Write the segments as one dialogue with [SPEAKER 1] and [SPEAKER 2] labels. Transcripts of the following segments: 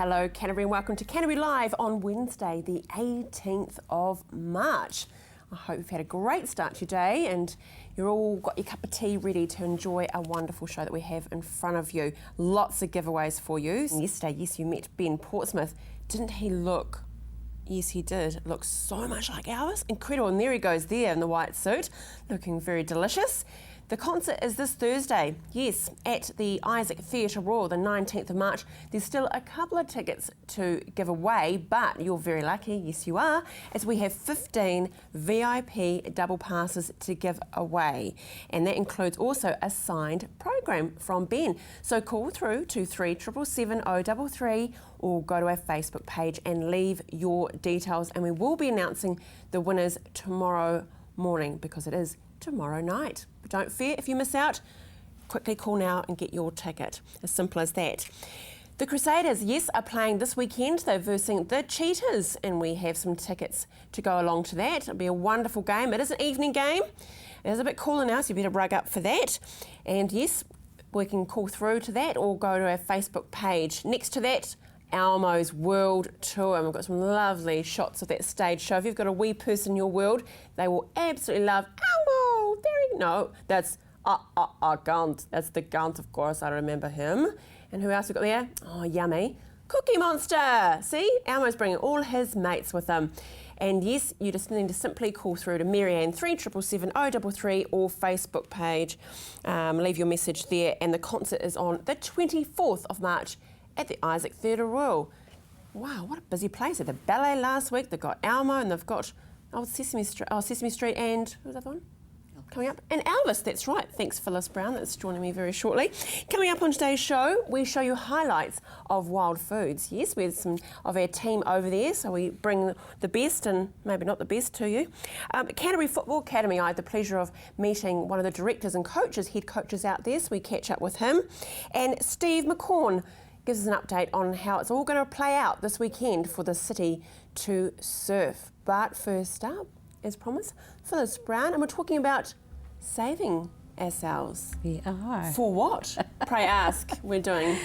[SPEAKER 1] Hello Canterbury and welcome to Canterbury Live on Wednesday the 18th of March. I hope you've had a great start to your day and you're all got your cup of tea ready to enjoy a wonderful show that we have in front of you. Lots of giveaways for you. And yesterday, yes, you met Ben Portsmouth. Didn't he look? Yes, he did. Looks so much like ours. Incredible. And there he goes there in the white suit, looking very delicious. The concert is this Thursday, yes, at the Isaac Theatre Royal, the 19th of March. There's still a couple of tickets to give away, but you're very lucky, yes you are, as we have 15 VIP double passes to give away. And that includes also a signed program from Ben. So call through to 3777 033 or go to our Facebook page and leave your details. And we will be announcing the winners tomorrow morning because it is tomorrow night. But don't fear if you miss out, quickly call now and get your ticket. As simple as that. The Crusaders, yes, are playing this weekend. They're versing the Cheetahs and we have some tickets to go along to that. It'll be a wonderful game. It is an evening game. It is a bit cooler now, so you better rug up for that. And yes, we can call through to that or go to our Facebook page. Next to that, Almo's World Tour, and we've got some lovely shots of that stage show. If you've got a wee person in your world, they will absolutely love Elmo. No, that's Gaunt. That's the Gaunt, of course. I remember him. And who else we got there? Oh, yummy. Cookie Monster. See, Elmo's bringing all his mates with him. And yes, you just need to simply call through to Marianne 3777 033 or Facebook page. Leave your message there. And the concert is on the 24th of March at the Isaac Theatre Royal. Wow, what a busy place. They had the ballet last week, they've got Elmo and they've got Sesame Street and, who's the other one? Coming up, and Elvis, that's right. Thanks Phyllis Brown, that's joining me very shortly. Coming up on today's show, we show you highlights of wild foods. Yes, we have some of our team over there, so we bring the best and maybe not the best to you. Canterbury Football Academy, I had the pleasure of meeting one of the directors and coaches, head coaches out there, so we catch up with him. And Steve McCorn gives us an update on how it's all going to play out this weekend for the city to surf. But first up, as promised, Phyllis Brown, and we're talking about saving ourselves.
[SPEAKER 2] We are.
[SPEAKER 1] For what? Pray ask, we're doing.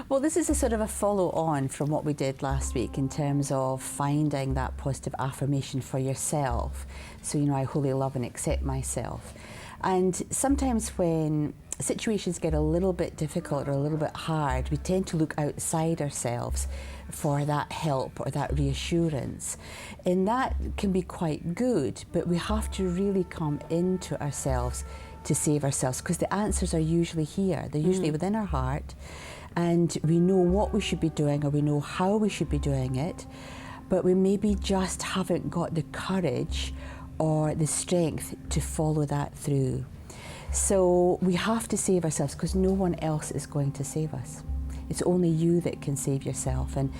[SPEAKER 2] Well, this is a sort of a follow-on from what we did last week in terms of finding that positive affirmation for yourself. So, you know, I wholly love and accept myself. And sometimes when situations get a little bit difficult or a little bit hard, we tend to look outside ourselves for that help or that reassurance. And that can be quite good, but we have to really come into ourselves to save ourselves because the answers are usually here. They're usually within our heart and we know what we should be doing or we know how we should be doing it, but we maybe just haven't got the courage or the strength to follow that through. So we have to save ourselves because no one else is going to save us. It's only you that can save yourself. And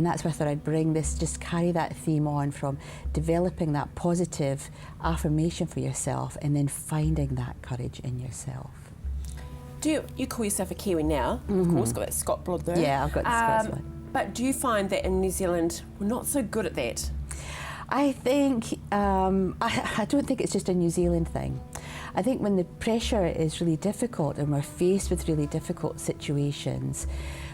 [SPEAKER 2] that's why I thought I'd bring this, just carry that theme on from developing that positive affirmation for yourself and then finding that courage in yourself.
[SPEAKER 1] Do you call yourself a Kiwi now? Of course, got that Scot blood there.
[SPEAKER 2] Yeah, I've got the Scots one.
[SPEAKER 1] But do you find that in New Zealand, we're not so good at that?
[SPEAKER 2] I think, I don't think it's just a New Zealand thing. I think when the pressure is really difficult and we're faced with really difficult situations,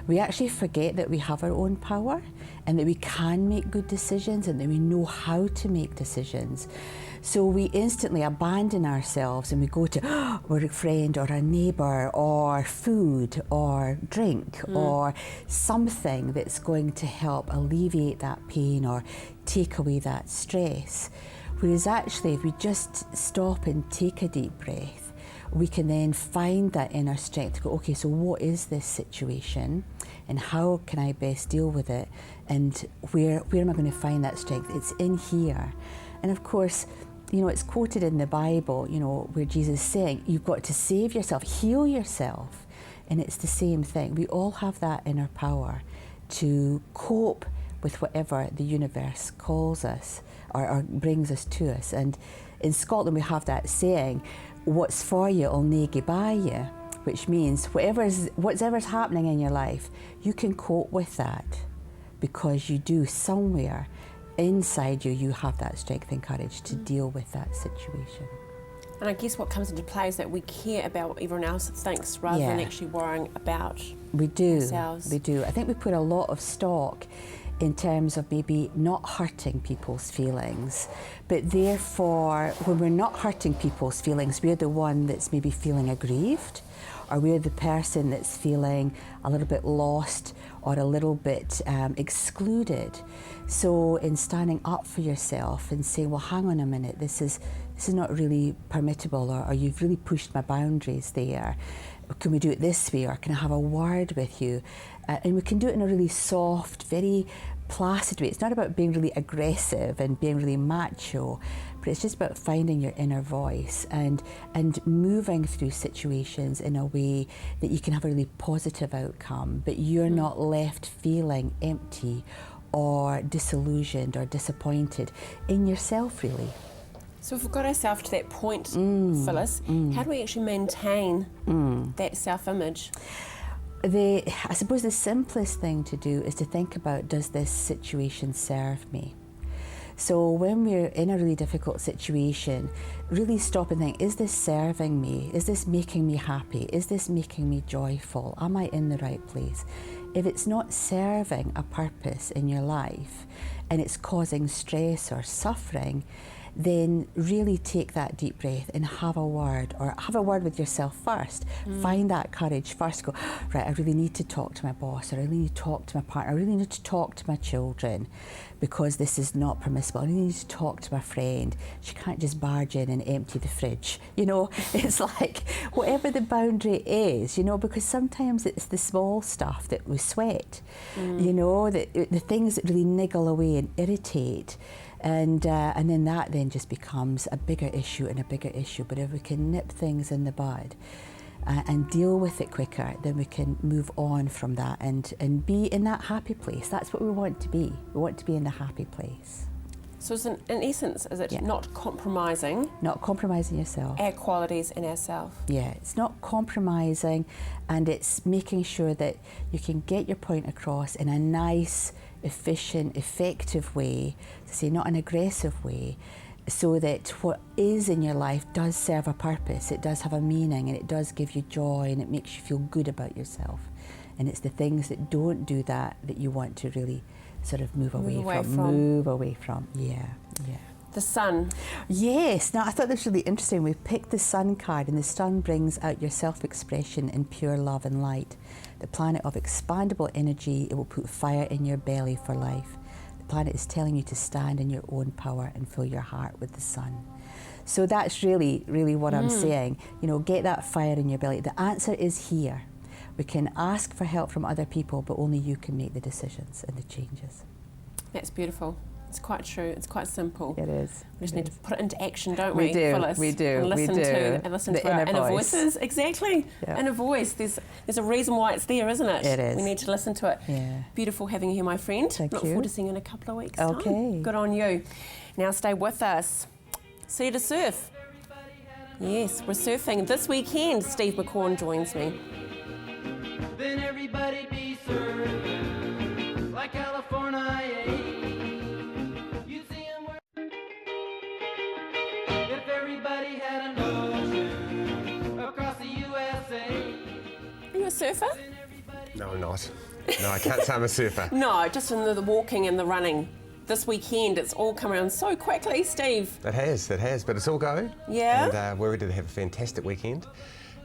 [SPEAKER 2] we actually forget that we have our own power and that we can make good decisions and that we know how to make decisions. So we instantly abandon ourselves and we go to a friend or a neighbour or food or drink or something that's going to help alleviate that pain or take away that stress. Whereas actually, if we just stop and take a deep breath, we can then find that inner strength to go, okay, so what is this situation and how can I best deal with it? And where am I going to find that strength? It's in here. And of course, you know, it's quoted in the Bible, you know, where Jesus is saying, you've got to save yourself, heal yourself. And it's the same thing. We all have that inner power to cope with whatever the universe calls us or brings us to us. And in Scotland we have that saying, what's for you will nae gae by you, which means whatever's happening in your life, you can cope with that because you do somewhere inside you, you have that strength and courage to deal with that situation.
[SPEAKER 1] And I guess what comes into play is that we care about what everyone else thinks rather than actually worrying about ourselves.
[SPEAKER 2] We do. I think we put a lot of stock in terms of maybe not hurting people's feelings, but therefore when we're not hurting people's feelings, we're the one that's maybe feeling aggrieved, or we're the person that's feeling a little bit lost or a little bit excluded. So in standing up for yourself and saying, well, hang on a minute, this is not really permittable, or you've really pushed my boundaries there. Can we do it this way, or can I have a word with you? And we can do it in a really soft, very placid way. It's not about being really aggressive and being really macho, but it's just about finding your inner voice and moving through situations in a way that you can have a really positive outcome, but you're not left feeling empty or disillusioned or disappointed in yourself, really.
[SPEAKER 1] So if we've got ourselves to that point, Phyllis, how do we actually maintain that self-image?
[SPEAKER 2] I suppose the simplest thing to do is to think about, does this situation serve me? So when we're in a really difficult situation, really stop and think, is this serving me? Is this making me happy? Is this making me joyful? Am I in the right place? If it's not serving a purpose in your life and it's causing stress or suffering, then really take that deep breath and have a word, or have a word with yourself first. Find that courage first. Go, right, I really need to talk to my boss, or I really need to talk to my partner, I really need to talk to my children because this is not permissible. I really need to talk to my friend. She can't just barge in and empty the fridge. You know, it's like whatever the boundary is, you know, because sometimes it's the small stuff that we sweat, you know, the things that really niggle away and irritate. And then that then just becomes a bigger issue and a bigger issue. But if we can nip things in the bud and deal with it quicker, then we can move on from that and be in that happy place. That's what we want to be. We want to be in the happy place.
[SPEAKER 1] So it's in essence, is it not compromising?
[SPEAKER 2] Not compromising yourself.
[SPEAKER 1] Our qualities in ourselves.
[SPEAKER 2] Yeah, it's not compromising, and it's making sure that you can get your point across in a nice, efficient, effective way, to say not an aggressive way, so that what is in your life does serve a purpose, it does have a meaning, and it does give you joy, and it makes you feel good about yourself. And it's the things that don't do that that you want to really sort of move away from. Yeah.
[SPEAKER 1] The sun.
[SPEAKER 2] Yes. Now, I thought this was really interesting. We picked the sun card, and the sun brings out your self-expression in pure love and light. The planet of expandable energy, it will put fire in your belly for life. The planet is telling you to stand in your own power and fill your heart with the sun. So that's really, really what I'm saying. You know, get that fire in your belly. The answer is here. We can ask for help from other people, but only you can make the decisions and the changes.
[SPEAKER 1] That's beautiful. It's quite true. It's quite simple.
[SPEAKER 2] It is.
[SPEAKER 1] We just need to put it into action, don't we?
[SPEAKER 2] We do.
[SPEAKER 1] Phyllis?
[SPEAKER 2] We do.
[SPEAKER 1] And listen
[SPEAKER 2] we do.
[SPEAKER 1] to our inner voices. Exactly.
[SPEAKER 2] Yeah.
[SPEAKER 1] Inner voice. There's a reason why it's there, isn't it?
[SPEAKER 2] It is.
[SPEAKER 1] We need to listen to it.
[SPEAKER 2] Yeah.
[SPEAKER 1] Beautiful having you here, my friend.
[SPEAKER 2] Thank
[SPEAKER 1] Look
[SPEAKER 2] you.
[SPEAKER 1] forward to seeing you in a couple of weeks' time.
[SPEAKER 2] Okay.
[SPEAKER 1] Good on you. Now stay with us. See you to surf. Yes, we're surfing this weekend. Steve McCorn joins me.
[SPEAKER 3] Then everybody be surfing like California. You'd see 'em if everybody had an ocean across the USA.
[SPEAKER 1] Are you a surfer?
[SPEAKER 4] No, I'm not. No, I can't say I'm a surfer.
[SPEAKER 1] No, just in the walking and the running. This weekend, it's all come around so quickly, Steve.
[SPEAKER 4] It has, but it's all go.
[SPEAKER 1] Yeah?
[SPEAKER 4] And we're ready to have a fantastic weekend.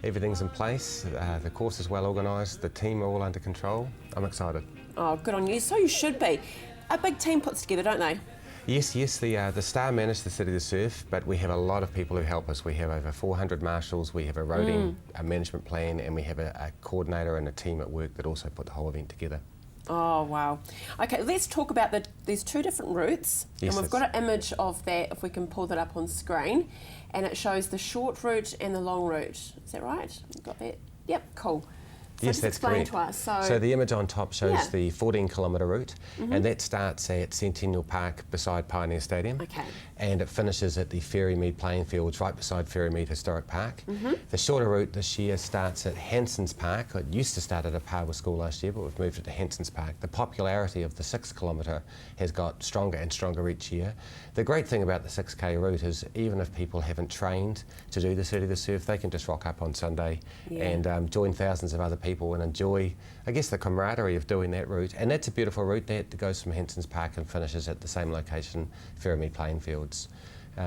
[SPEAKER 4] Everything's in place, the course is well organised, the team are all under control. I'm excited.
[SPEAKER 1] Oh, good on you. So you should be. A big team puts together, don't they?
[SPEAKER 4] Yes, the star manage the City to Surf, but we have a lot of people who help us. We have over 400 marshals, we have a roading, a management plan, and we have a coordinator and a team at work that also put the whole event together.
[SPEAKER 1] Oh, wow. Okay, let's talk about these two different routes.
[SPEAKER 4] Yes,
[SPEAKER 1] and we've got an image of that, if we can pull that up on screen. And it shows the short route and the long route. Is that right? You've got that? Yep, cool. So
[SPEAKER 4] Yes,
[SPEAKER 1] just
[SPEAKER 4] that's
[SPEAKER 1] explain
[SPEAKER 4] correct.
[SPEAKER 1] to us.
[SPEAKER 4] So the image on top shows
[SPEAKER 1] Yeah.
[SPEAKER 4] the 14-kilometre route, and that starts at Centennial Park beside Pioneer Stadium,
[SPEAKER 1] Okay.
[SPEAKER 4] and it finishes at the Ferrymead playing fields right beside Ferrymead Historic Park. The shorter route this year starts at Hanson's Park. It used to start at a Parwa school last year, but we've moved it to Hanson's Park. The popularity of the 6-kilometre has got stronger and stronger each year. The great thing about the 6K route is even if people haven't trained to do the City of the Surf, they can just rock up on Sunday and join thousands of other people and enjoy, I guess, the camaraderie of doing that route. And that's a beautiful route that goes from Hanson's Park and finishes at the same location, Ferrymead playing fields.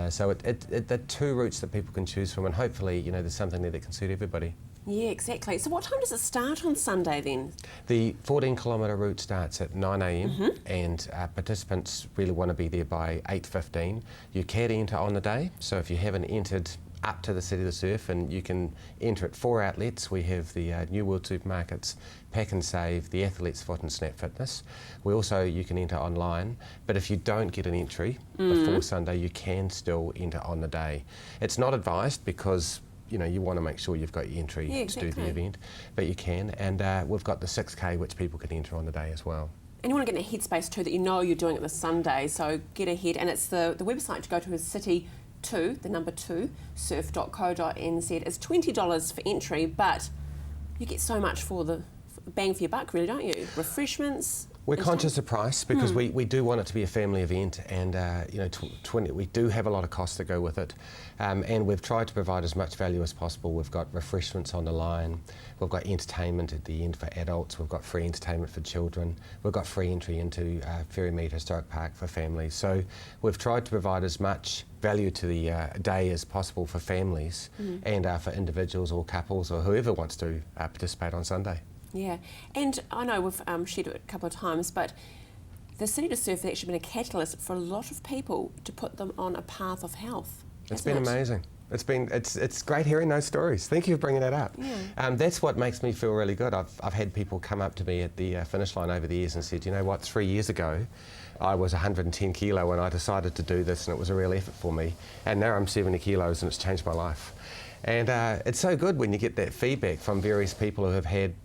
[SPEAKER 4] So the two routes that people can choose from, and hopefully, you know, there's something there that can suit everybody.
[SPEAKER 1] Yeah, exactly. So what time does it start on Sunday then?
[SPEAKER 4] The 14-kilometre route starts at 9 a.m. and participants really want to be there by 8:15. You can enter on the day, so if you haven't entered up to the City of the Surf, and you can enter at 4 outlets. We have the New World Supermarkets, Pack and Save, the Athlete's Foot and Snap Fitness. You can enter online, but if you don't get an entry before Sunday, you can still enter on the day. It's not advised because you know, you want to make sure you've got your entry to do the event, but you can. And we've got the 6K, which people can enter on the day as well.
[SPEAKER 1] And you want to get in a headspace too that you know you're doing it this Sunday, so get ahead. And it's the website to go to is city2, the number 2, surf.co.nz. It's $20 for entry, but you get so much for the bang for your buck, really, don't you? Refreshments.
[SPEAKER 4] We're conscious of price because we do want it to be a family event, and you know, we do have a lot of costs that go with it, and we've tried to provide as much value as possible. We've got refreshments on the line, we've got entertainment at the end for adults, we've got free entertainment for children, we've got free entry into Ferrymead Historic Park for families. So we've tried to provide as much value to the day as possible for families and for individuals or couples or whoever wants to participate on Sunday.
[SPEAKER 1] Yeah, and I know we've shared it a couple of times, but the City to Surf has actually been a catalyst for a lot of people to put them on a path of health.
[SPEAKER 4] It's been amazing. It's great hearing those stories. Thank you for bringing that up.
[SPEAKER 1] Yeah.
[SPEAKER 4] That's what makes me feel really good. I've had people come up to me at the finish line over the years and said, you know what, 3 years ago I was 110 kilo when I decided to do this, and it was a real effort for me, and now I'm 70 kilos and it's changed my life. And it's so good when you get that feedback from various people who have had,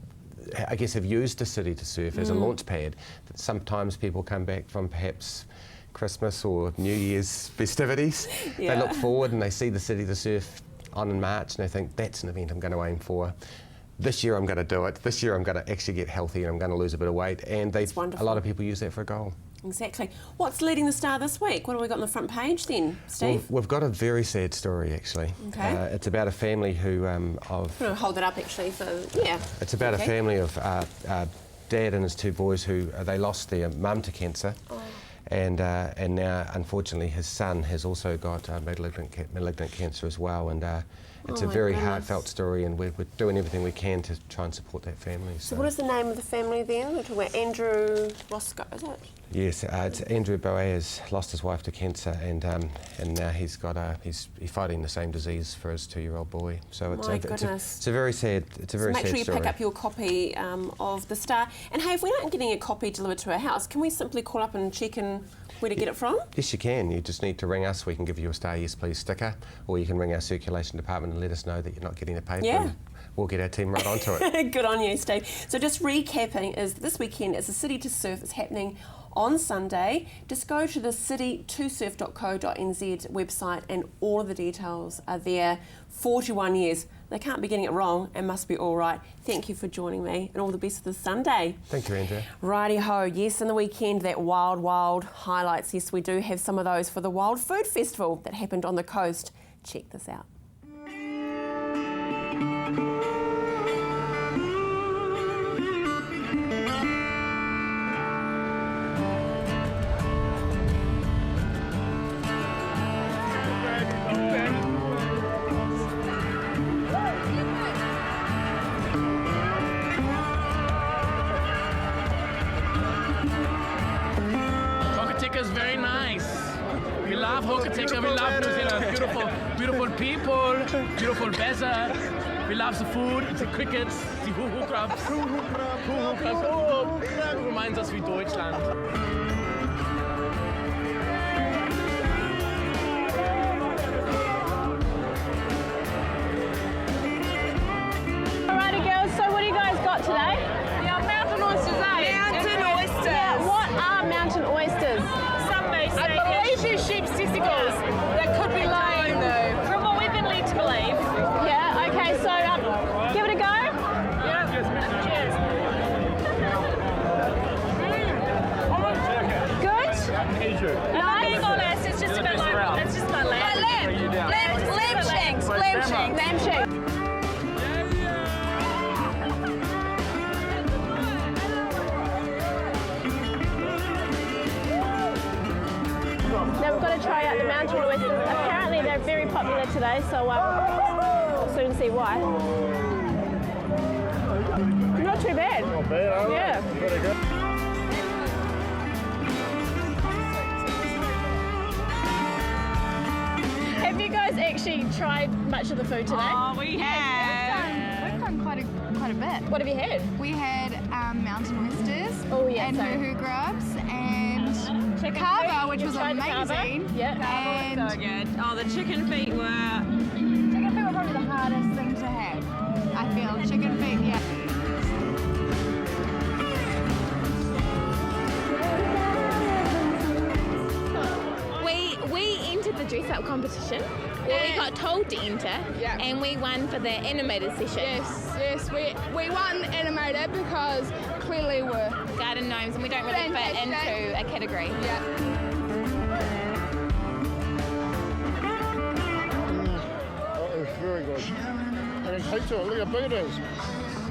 [SPEAKER 4] I guess, have used the City to Surf as a launch pad. Sometimes people come back from perhaps Christmas or New Year's festivities.
[SPEAKER 1] Yeah.
[SPEAKER 4] They look forward and they see the City to Surf on in March and they think, that's an event I'm going to aim for. This year I'm going to do it. This year I'm going to actually get healthy and I'm going to lose a bit of weight. And a lot of people use that for a goal.
[SPEAKER 1] Exactly. What's leading the star this week? What have we got on the front page then, Steve?
[SPEAKER 4] We've got a very sad story actually.
[SPEAKER 1] Okay.
[SPEAKER 4] It's about a family who
[SPEAKER 1] I'm going to hold it up actually for, yeah.
[SPEAKER 4] It's about a family of dad and his 2 boys who they lost their mum to cancer.
[SPEAKER 1] Oh.
[SPEAKER 4] And now, unfortunately, his son has also got malignant cancer as well. And it's a very heartfelt story, and we're doing everything we can to try and support that family.
[SPEAKER 1] So what is the name of the family then? We're talking about Andrew Roscoe, is it?
[SPEAKER 4] Yes, it's Andrew Boaz lost his wife to cancer, and now he's fighting the same disease for his 2-year-old boy. So it's a very sad story.
[SPEAKER 1] Make sure you pick up your copy of the Star. And hey, if we aren't getting a copy delivered to our house, can we simply call up and check in where to get it from?
[SPEAKER 4] Yes, you can. You just need to ring us. We can give you a Star Yes Please sticker, or you can ring our circulation department and let us know that you're not getting the paper.
[SPEAKER 1] Yeah.
[SPEAKER 4] We'll get our team right onto it.
[SPEAKER 1] Good on you, Steve. So just recapping, is this weekend is the City to Surf. It's happening on Sunday. Just go to the city2surf.co.nz website and all of the details are there. 41 years. They can't be getting it wrong and must be all right. Thank you for joining me and all the best for this Sunday.
[SPEAKER 4] Thank you, Andrea.
[SPEAKER 1] Righty-ho. Yes, in the weekend, that wild highlights. Yes, we do have some of those for the Wild Food Festival that happened on the coast. Check this out.
[SPEAKER 5] Is very nice. We love Hokitika, we love New Zealand. Beautiful people, beautiful weather. We love the food, the crickets, the Huhu-Crabs. Huhu-Crabs, oh, reminds us wie Deutschland.
[SPEAKER 6] Alrighty girls, so what do you guys got testicles.
[SPEAKER 7] Some may say
[SPEAKER 6] I believe they're sheep's testicles. That could be lying though.
[SPEAKER 7] from what we've been led to believe.
[SPEAKER 1] Yeah, okay, so give it a go.
[SPEAKER 7] Cheers.
[SPEAKER 1] Good?
[SPEAKER 7] Nice. Being honest, it's just about like, it's just my lamb.
[SPEAKER 6] Lamb shanks. Lamb shanks.
[SPEAKER 1] Lamb shank. Now we've got to try out the mountain oysters. Apparently they're very popular today, so we'll soon see why. Not too bad.
[SPEAKER 8] Not bad, are
[SPEAKER 1] Yeah.
[SPEAKER 8] Very good.
[SPEAKER 1] Have you guys actually tried much of the food today?
[SPEAKER 7] Oh, we have.
[SPEAKER 9] We've done quite a bit.
[SPEAKER 1] What have you had?
[SPEAKER 9] We had mountain oysters
[SPEAKER 1] Oh, yeah,
[SPEAKER 9] and
[SPEAKER 1] same.
[SPEAKER 9] hoo-hoo grubs and
[SPEAKER 1] Chicken
[SPEAKER 9] kava,
[SPEAKER 1] feet.
[SPEAKER 9] which
[SPEAKER 1] You've
[SPEAKER 9] was
[SPEAKER 1] tried the kava?
[SPEAKER 9] amazing.
[SPEAKER 1] Yeah.
[SPEAKER 9] And
[SPEAKER 7] So good. Oh, the chicken feet were.
[SPEAKER 9] chicken feet were probably the hardest thing to have. I feel chicken feet, yeah.
[SPEAKER 10] We entered the dress-up competition. Well, we got told to enter, and we won for the animated session.
[SPEAKER 9] Yes, we won animated because clearly we're
[SPEAKER 10] Garden gnomes, and we don't really fit
[SPEAKER 9] Fantastic.
[SPEAKER 10] into a category.
[SPEAKER 8] Oh, it's very good. And it's pizza, look how big it is.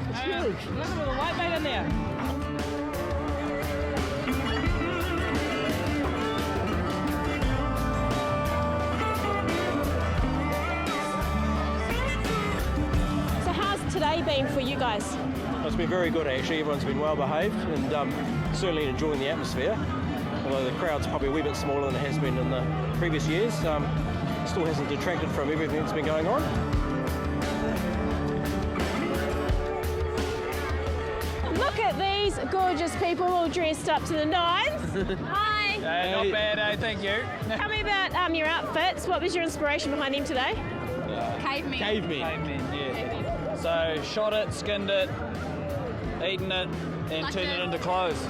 [SPEAKER 8] It's huge.
[SPEAKER 7] Look at the white bait in there.
[SPEAKER 1] So how's today been for you guys?
[SPEAKER 11] It's been very good actually, everyone's been well behaved and certainly enjoying the atmosphere. Although the crowd's probably a wee bit smaller than it has been in the previous years, still hasn't detracted from everything that's been going on.
[SPEAKER 1] Look at these gorgeous people all dressed up to the nines. Hi.
[SPEAKER 5] Not bad, thank you.
[SPEAKER 1] Tell me about your outfits. What was your inspiration behind them today?
[SPEAKER 9] cavemen.
[SPEAKER 5] Cavemen, yeah. So shot it, skinned it, eaten it, and turned it into clothes.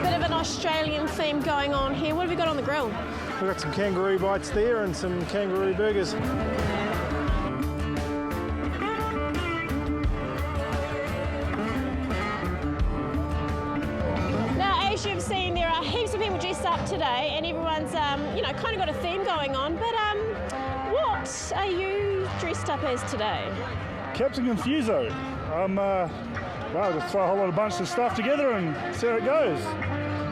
[SPEAKER 1] Bit of an Australian theme going on here. What have we got on the grill?
[SPEAKER 8] We've got some kangaroo bites there and some kangaroo burgers.
[SPEAKER 1] Now, as you've seen, there are heaps of people dressed up today, and everyone's, kind of got a theme going on. But what are you dressed up as today?
[SPEAKER 8] Captain Confuso. Just throw a whole lot of bunch of stuff together and see how it goes.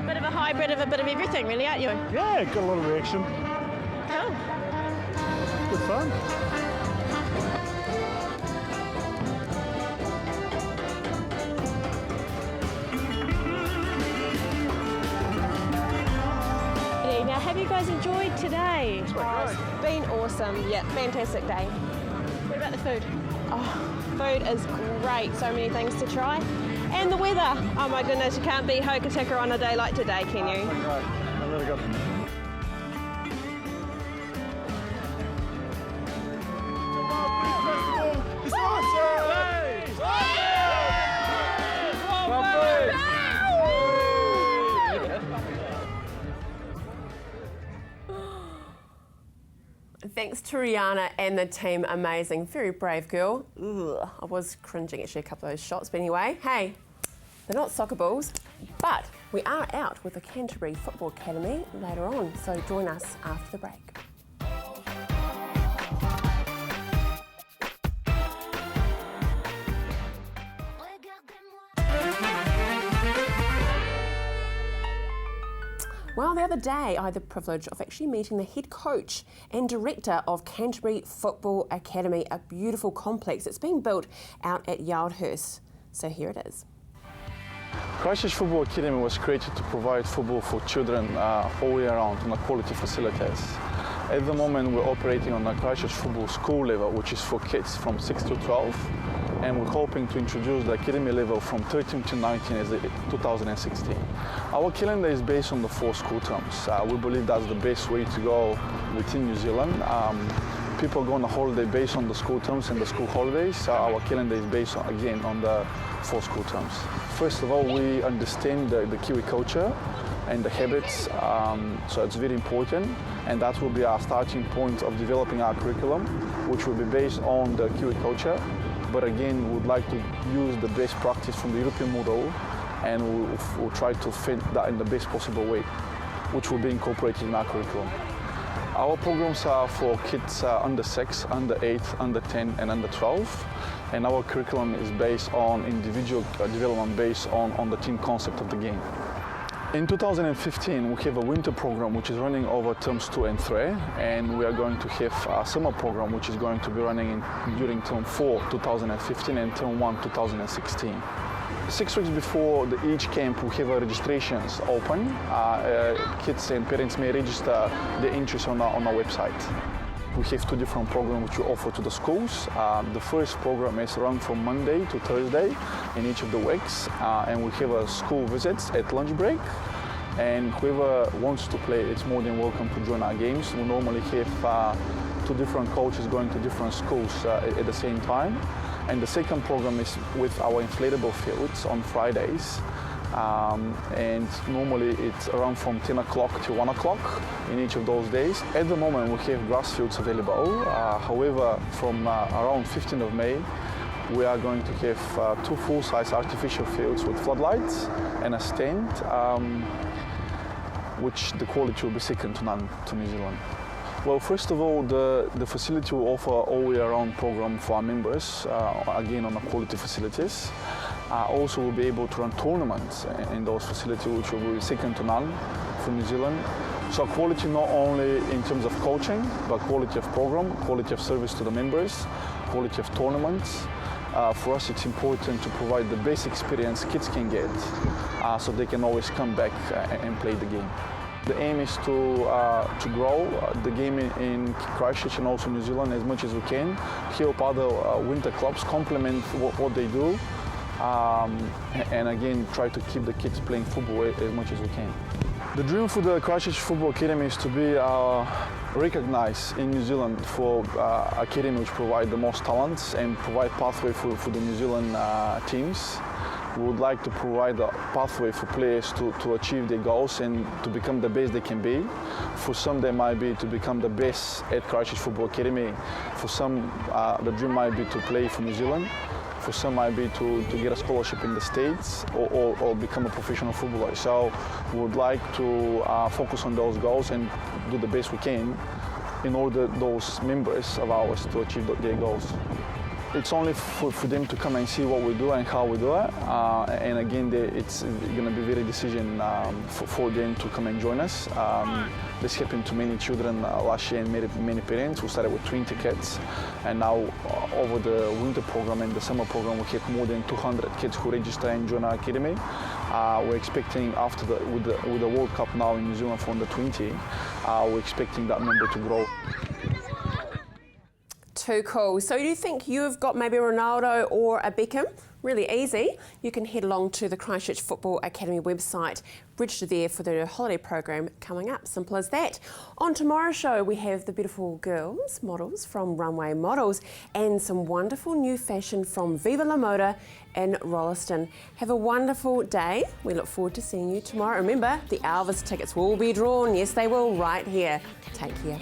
[SPEAKER 1] Bit of a hybrid of a bit of everything, really, aren't you?
[SPEAKER 8] Yeah, got a lot of reaction.
[SPEAKER 1] Cool.
[SPEAKER 8] Good fun.
[SPEAKER 1] Now, have you guys enjoyed today? It's been awesome. Yeah, fantastic day. What about the food? Oh, food is great. So many things to try. And the weather. Oh my goodness, you can't beat Hokitika on a day like today, can you?
[SPEAKER 8] Great, really good. It's
[SPEAKER 1] Thanks to Rihanna and the team, amazing. Very brave girl. Ugh, I was cringing actually a couple of those shots, but anyway, hey, they're not soccer balls, but we are out with the Canterbury Football Academy later on, so join us after the break. Well, the other day I had the privilege of actually meeting the head coach and director of Canterbury Football Academy, a beautiful complex that's being built out at Yardhurst. So here it is.
[SPEAKER 12] Christchurch Football Academy was created to provide football for children all year round on a quality facilities. At the moment we're operating on the Christchurch Football School level, which is for kids from 6 to 12. and we're hoping to introduce the academy level from 13 to 19 as 2016. Our calendar is based on the 4 school terms. We believe that's the best way to go within New Zealand. People go on a holiday based on the school terms and the school holidays. Our calendar is based on, again, on the 4 school terms. First of all, we understand the Kiwi culture and the habits, so it's very important, and that will be our starting point of developing our curriculum, which will be based on the Kiwi culture. But again, we would like to use the best practice from the European model, and we'll try to fit that in the best possible way, which will be incorporated in our curriculum. Our programs are for kids under 6, under 8, under 10 and under 12, and our curriculum is based on individual development based on the team concept of the game. In 2015, we have a winter program which is running over terms 2 and 3, and we are going to have a summer program which is going to be running during term 4, 2015 and term 1, 2016. 6 weeks before each camp, we have registrations open. Kids and parents may register their interest on our website. We have 2 different programs which we offer to the schools. The first program is run from Monday to Thursday in each of the weeks, and we have a school visits at lunch break. And whoever wants to play, it's more than welcome to join our games. We normally have 2 different coaches going to different schools at the same time. And the second program is with our inflatable fields on Fridays. And normally it's around from 10 o'clock to 1 o'clock in each of those days. At the moment we have grass fields available. However, from around 15th of May, we are going to have 2 full-size artificial fields with floodlights and a stand, which the quality will be second to none to New Zealand. Well, first of all, the facility will offer all year round program for our members, again on the quality facilities. Also, we'll be able to run tournaments in those facilities, which will be second to none for New Zealand. So quality not only in terms of coaching, but quality of program, quality of service to the members, quality of tournaments. For us, it's important to provide the best experience kids can get, so they can always come back and play the game. The aim is to grow the game in Christchurch and also New Zealand as much as we can, help other winter clubs complement what they do, and again try to keep the kids playing football as much as we can. The dream for the Christchurch Football Academy is to be recognized in New Zealand for academy which provide the most talents and provide pathway for the New Zealand teams. We would like to provide a pathway for players to achieve their goals and to become the best they can be. For some, they might be to become the best at Christchurch Football Academy. For some, the dream might be to play for New Zealand. For some, might be to get a scholarship in the States or become a professional footballer. So we would like to focus on those goals and do the best we can in order those members of ours to achieve their goals. It's only for them to come and see what we do and how we do it. And again, it's going to be very decision for them to come and join us. This happened to many children last year and many parents. We started with 20 kids, and now over the winter program and the summer program, we have more than 200 kids who register and join our academy. We're expecting after with the World Cup now in New Zealand for under 20, we're expecting that number to grow.
[SPEAKER 1] Too cool. So you think you've got maybe a Ronaldo or a Beckham? Really easy. You can head along to the Christchurch Football Academy website, register there for their holiday program coming up. Simple as that. On tomorrow's show, we have the beautiful girls, models from Runway Models, and some wonderful new fashion from Viva La Moda in Rolleston. Have a wonderful day. We look forward to seeing you tomorrow. Remember, the Elvis tickets will be drawn. Yes, they will, right here. Take care.